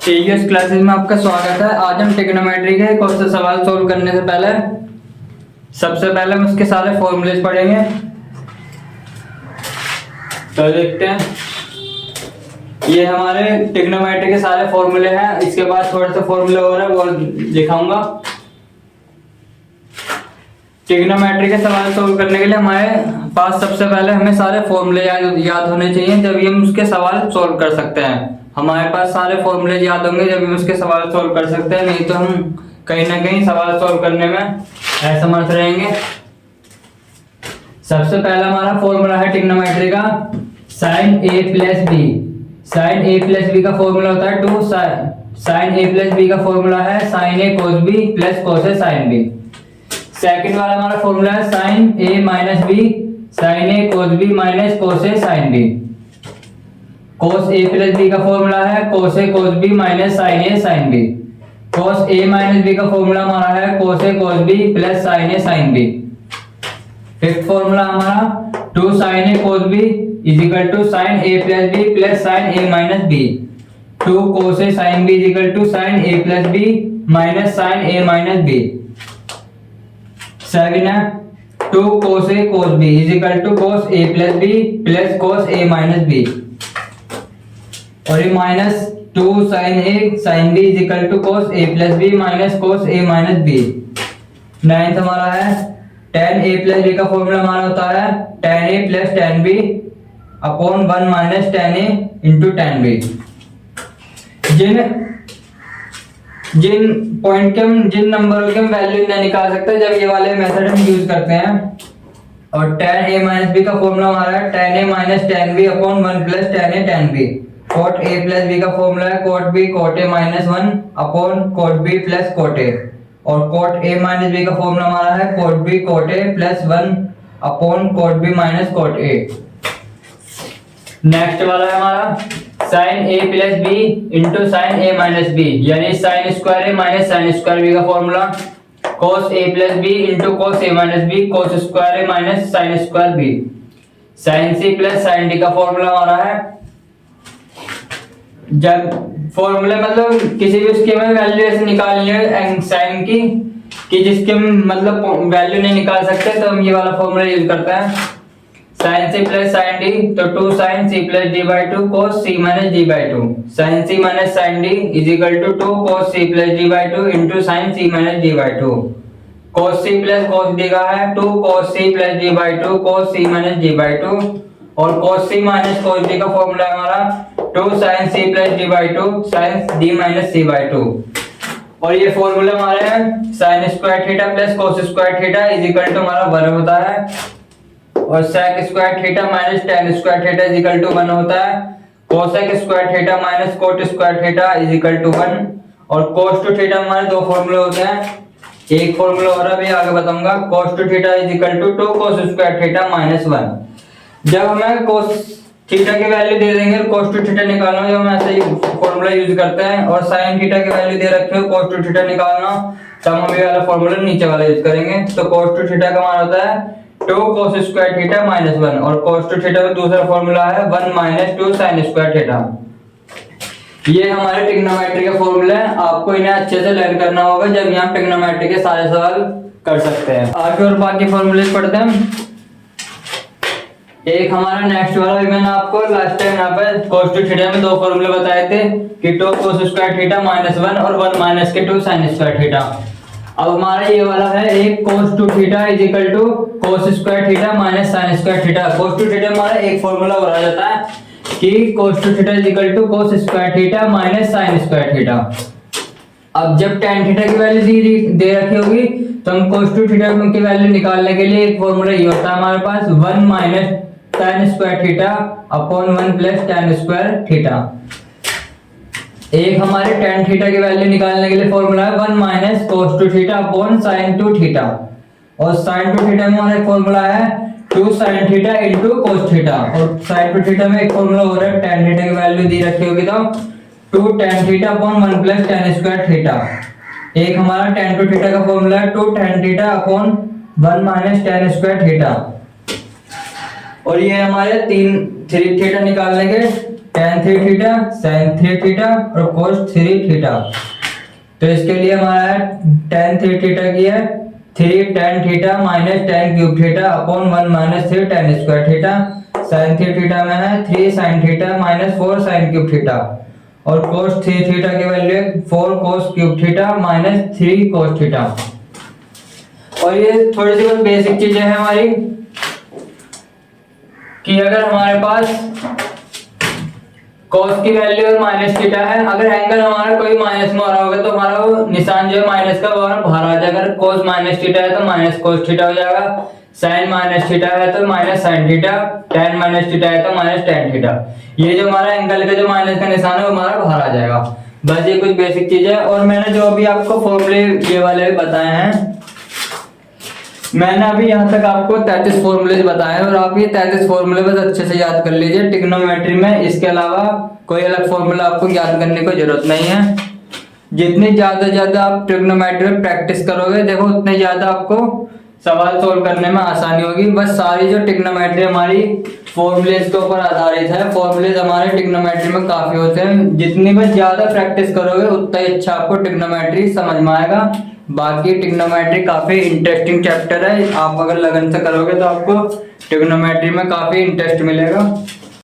TGS classes में आपका स्वागत है। आज हम ट्रिग्नोमेट्री के कौन से सवाल सोल्व करने से पहले सबसे पहले हम उसके सारे फॉर्मूलेज पढ़ेंगे। तो देखते हैं, ये हमारे ट्रिग्नोमेट्री के सारे फॉर्मूले हैं। इसके बाद थोड़े से फॉर्मूले और है वो दिखाऊंगा। ट्रिग्नोमेट्री के सवाल सोल्व करने के लिए हमारे पास सबसे पहले हमें सारे फॉर्मूले याद होने चाहिए, जब हम उसके सवाल सोल्व कर सकते हैं। हमारे पास सारे फॉर्मूले याद होंगे जब हम उसके सवाल सोल्व कर सकते हैं, नहीं तो हम कहीं ना कहीं सवाल सोल्व करने में असमर्थ रहेंगे। सबसे पहला हमारा फॉर्मूला है ट्रिग्नोमेट्री का sign A plus B. Sign A plus B का फॉर्मूला होता है 2 साइन ए प्लस बी का फॉर्मूला है sign A cos B plus cos A sin B. Second वाला हमारा फॉर्मूला है sign A minus B sign A cos B minus cos A sin B. Cos A plus B का formula है cos A cos B minus sin A sin B. Cos A minus B का formula हमारा है cos A cos B plus sin A sin B. Fifth formula हमारा 2 sin A cos B is equal to sin A plus B plus sin A minus B. 2 cos A sin B is equal to sin A plus B minus sin A minus B. Second है 2 cos A cos B is equal to cos A plus B plus cos A minus B. और ये minus 2 sin A sin B is equal to cos A plus B minus cos A minus B. Ninth हमारा है tan A plus B का formula हमारा होता है tan A plus tan B upon 1 minus tan A into tan B. जिन point के हम जिन नंबरों के हम वैल्यू नहीं निकाल सकते जब ये वाले मेथड हम यूज करते हैं। और tan a माइनस बी का फॉर्मूला हमारा है tan a minus tan b upon 1 plus tan a tan b। cot a plus b का फॉर्मूला है cot b cot a minus 1 upon cot b plus cot a। और cot a minus b का formula हमारा है cot b cot a plus 1 upon cot b minus cot a। Next वाला है हमारा sin a plus b into sine a minus b, यानी sine square a minus sine square b का formula cos a plus b into cos a minus b cos square a minus sine square b। sin c plus sin d का formula हमारा है, जब फॉर्मूले मतलब किसी भी उसके में वैल्यू ऐसे निकालनी है साइन की कि जिसके मतलब वैल्यू नहीं निकाल सकते, तो हम ये वाला फॉर्मूला यूज करते हैं। Sin C plus sin D, तो 2 sign C plus D by 2 cos C minus D by 2। Sign C minus sin D is equal to 2 cos C plus D by 2 into sin C minus D by 2। Cos C plus cos D का है 2 cos C plus D by 2 cos C minus D by 2। और cos C minus कोस D का formula हमारा 2 sign C plus D by 2 sine D minus C by 2। और ये formula हमारे हैं sine square theta plus cos square theta is equal to हमारा 1 होता है। और sec square theta minus tan square theta is equal to 1 होता है। Cosec square theta minus cot square theta is equal to 1। और कोस two theta हमारे 2 फॉर्मूले होते हैं। एक फॉर्मूला और अभी आगे बताऊंगा। Cos two theta is equal to 2 cos square theta minus 1। जब हमें कोस थीटा की वैल्यू दे देंगे कोस टू थीटा निकालना, जो हम ऐसे ही फॉर्मूला यूज करते हैं। और साइन थीटा की वैल्यू दे रखे हो कोस टू थीटा निकालना, तब हम ये वाला फॉर्मूला नीचे वाला यूज करेंगे। तो कोस टू थीटा का मान होता है 2 कोस स्क्वायर थीटा माइनस 1। और कोस टू थीटा का दूसरा फॉर्मूला है 1 माइनस 2 साइन स्क्वायर थीटा। ये हमारे ट्रिग्नोमेट्री के फॉर्मूले हैं। आपको इन्हें अच्छे से लर्न करना होगा जब यहाँ ट्रिग्नोमेट्री के सारे सवाल कर सकते हैं। आगे और बाकी फॉर्मूले पढ़ते हैं। एक हमारा नेक्स्ट वाला भी मैंने आपको लास्ट टाइम यहाँ पर cos टू थीटा में 2 फॉर्मूले बताए थे कि 2 cos स्क्वायर थीटा माइनस 1 और 1 माइनस के 2 साइन स्क्वायर थीटा। अब हमारा ये वाला है एक cos two theta is equal to cos square theta minus sine square theta. cos two theta हमारा एक फॉर्मूला और आ जाता है कि cos two theta is equal to cos square theta minus sine square theta. अब जब tan थीटा की वैल्यू दे रखी होगी तो हम cos टू थीटा की वैल्यू निकालने के लिए एक फॉर्मूला ये होता है हमारे पास 1 minus tan square theta upon 1 plus tan square theta. एक हमारे tan थीटा की वैल्यू निकालने के लिए फॉर्मूला है 1 minus cos two theta upon sin two theta. और sin टू थीटा में हमारा फॉर्मूला है 2 sin theta into cos theta. और sin टू थीटा में एक फॉर्मूला हो रहा है tan थीटा की वैल्यू दी रखी होगी तो 2 tan theta upon 1 plus tan square theta. एक हमारा tan टू थीटा का फॉर्मूला है 2 tan theta upon 1 minus tan square theta. और ये हमारे 3 थीटा निकालने के tan 3 थीटा, sin 3 थीटा और cos 3 थीटा। तो इसके लिए हमारा tan 3 थीटा की है 3 tan theta minus tan cube theta upon 1 minus 3 tan square theta. sin 3 theta में है 3 sin theta minus 4 sin cube theta और cos 3 थीटा की वैल्यू है 4 cos cube theta minus 3 cos theta. और ये थोड़ी सी बहुत बेसिक चीजें हैं हमारी कि अगर हमारे पास cos की वैल्यू और माइनस थीटा है, अगर एंगल हमारा कोई माइनस में हो रहा होगा तो हमारा वो निशान जो है माइनस का वो बाहर आ जाएगा। अगर cos माइनस थीटा है तो माइनस cos थीटा हो जाएगा, sin माइनस थीटा है तो minus sin theta, tan minus theta है तो माइनस tan थीटा। ये जो हमारा एंगल का जो माइनस का निशान है वो हमारा बाहर आ जाएगा। बस ये कुछ बेसिक चीज है। और मैंने जो अभी आपको फॉर्मूले ये वाले बताए हैं, मैंने अभी यहाँ तक आपको 33 फॉर्मूले बताए हैं और आप ये 33 फॉर्मूले बस अच्छे से याद कर लीजिए ट्रिग्नोमेट्री में। इसके अलावा कोई अलग फॉर्मूला आपको याद करने की जरूरत नहीं है। जितनी ज्यादा आप ट्रिग्नोमेट्री में प्रैक्टिस करोगे देखो उतने ज्यादा आपको सवाल सोल्व करने में आसानी होगी। बस सारी जो ट्रिग्नोमेट्री हमारी फॉर्मूलेज के ऊपर आधारित है। फॉर्मूलेज हमारे ट्रिग्नोमेट्री में काफी होते हैं, जितनी बस ज्यादा प्रैक्टिस करोगे उतना ही अच्छा आपको ट्रिग्नोमेट्री समझ में आएगा। बाकी ट्रिग्नोमेट्री काफी इंटरेस्टिंग चैप्टर है, आप अगर लगन से करोगे तो आपको ट्रिग्नोमेट्री में काफी इंटरेस्ट मिलेगा।